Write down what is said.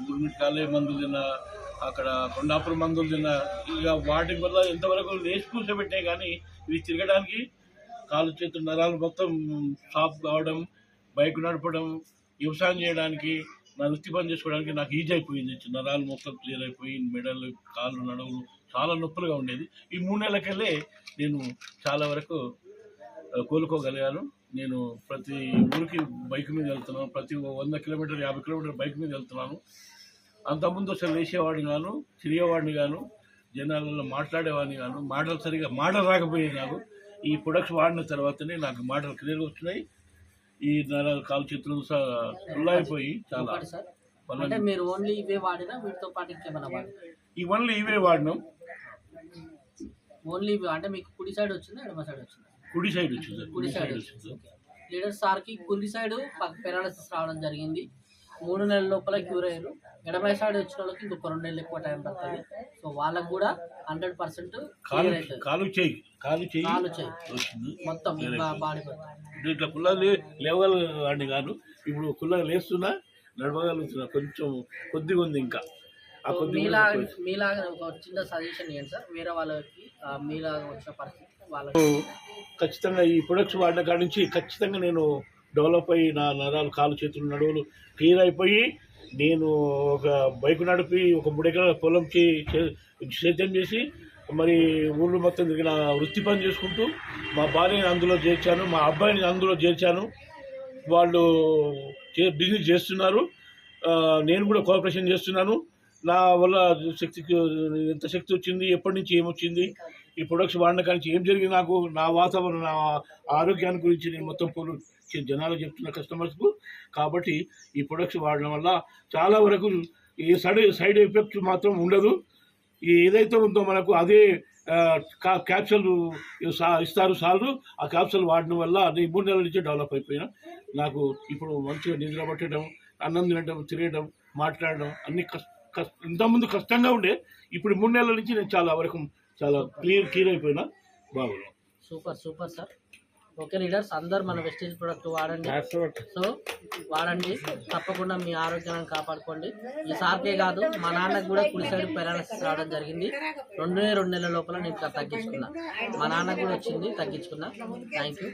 గురుమిట్ కాలే మందులు తిన్నా, అక్కడ కొండాపురం మందులు తిన్నా. ఇక వాటి వల్ల ఎంతవరకు లేచి కూర్చోబెట్టే కానీ ఇవి తిరగడానికి కాలు చేతులు నరాలు మొత్తం సాఫ్ కావడం, బైక్ నడపడం, వ్యవసాయం చేయడానికి, నా వృత్తి పని చేసుకోవడానికి నాకు ఈజీ అయిపోయింది. నరాలు మొత్తం క్లియర్ అయిపోయి మెడలు, కాళ్ళు, నడువులు చాలా నొప్పులుగా ఉండేది. ఈ 3 నెలలకెళ్ళే నేను చాలా వరకు కోలుకోగలిగాను. నేను ప్రతి ఊరికి బైక్ మీద వెళ్తున్నాను. ప్రతి 100 కిలోమీటర్ 50 కిలోమీటర్ బైక్ మీద వెళ్తున్నాను. అంతకుముందు అసలు లేచేవాడిని గాను, తిరిగేవాడిని గాను, జనాలలో మాట్లాడేవాడిని గాను, మాటలు రాకపోయేది నాకు. ఈ ప్రొడక్ట్స్ వాడిన తర్వాతనే నాకు మాటలు క్లియర్గా వచ్చినాయి. ఈ నరాలు కాలు చేతులు ఫుల్ అయిపోయి చాలా. అంటే మీరు ఓన్లీ ఇవే వాడినా వీటితో పాటు ఇంకేమైనా వాడినా? ఇవన్నీ ఇవే వాడినాం. ఓన్లీ ఇవి అంటే మీకు కుడి సైడ్ వచ్చిందా ఎడమ సైడ్ వచ్చిందా? కుడి సైడ్ వచ్చింది. కుడి సైడ్ వచ్చింది. లీడర్ సార్కి కుడి సైడ్ పెరాలసిస్ రావడం జరిగింది. 3 నెలల లోపల క్యూర్ అయ్యారు. ఎడమ సైడ్ వచ్చిన వాళ్ళకి ఇంకొక 2 నెలలు ఎక్కువ టైం పడుతుంది. సో వాళ్ళకు కూడా 100% కాలు చేయి వచ్చింది మొత్తం బాడీ ఇట్లా కుల్లలు లేవగలగాని కాదు. ఇప్పుడు కుల్లలు లేస్తున్నా, నడవగలుగుతున్నా. కొంచెం కొద్దిగా ఉంది ఇంకా. మీలాగా ఒక చిన్న సజెషన్ ఇవ్వండి సార్, వేరే వాళ్ళకి మీలాగా వచ్చిన పరిస్థితి వాళ్ళకి. ఖచ్చితంగా ఈ ప్రొడక్ట్స్ వాడిన కాడి నుంచి ఖచ్చితంగా నేను డెవలప్ అయ్యి నా నరాలు, కాలు చేతులు, నడువులు క్లియర్ అయిపోయి నేను ఒక బైక్ నడిపి ఒక 3 ఎకరాల పొలంకి సేద్యం చేసి మరి ఊళ్ళో మొత్తం తిరిగిన వృత్తి పని చేసుకుంటూ మా భార్యని అందులో చేర్చాను, మా అబ్బాయిని అందులో చేర్చాను. వాళ్ళు బిజినెస్ చేస్తున్నారు, నేను కూడా కోఆపరేషన్ చేస్తున్నాను. నా వల్ల శక్తికి ఎంత శక్తి వచ్చింది, ఎప్పటి నుంచి ఏమొచ్చింది, ఈ ప్రొడక్ట్స్ వాడిన కానీ ఏం జరిగింది, నాకు నా వాతావరణం, నా ఆరోగ్యాన్ని గురించి నేను మొత్తం జనాలు చెప్తున్న కస్టమర్స్కు. కాబట్టి ఈ ప్రొడక్ట్స్ వాడడం వల్ల చాలా వరకు ఈ సైడ్ ఎఫెక్ట్ మాత్రం ఉండదు. ఏదైతే ఉందో మనకు అదే క్యాప్సూల్ ఇస్తారు సార్లు. ఆ క్యాప్సూల్ వాడడం వల్ల అది 3 నెలల నుంచి డెవలప్ అయిపోయినా. నాకు ఇప్పుడు మంచిగా నిద్ర పట్టడం, అన్నం తినడం, తిరగడం, మాట్లాడడం అన్ని ఇంతకుముందు కష్టంగా ఉండే. ఇప్పుడు 3 నెలల నుంచి నేను చాలా వరకు చాలా క్లియర్ అయిపోయినా. బాగుంది. Super sir. ఓకే లీడర్స్, అందరు మన వెస్టేజ్ ప్రొడక్ట్ వాడండి. సో వాడండి, తప్పకుండా మీ ఆరోగ్యాన్ని కాపాడుకోండి. ఈ సార్కే కాదు, మా నాన్నకు కూడా కుడి సైడ్ పెరాలసిస్ రావడం జరిగింది. 2 నెలల లోపల నేను తగ్గించుకున్నా. మా నాన్నకు కూడా వచ్చింది, తగ్గించుకున్నా. Thank you.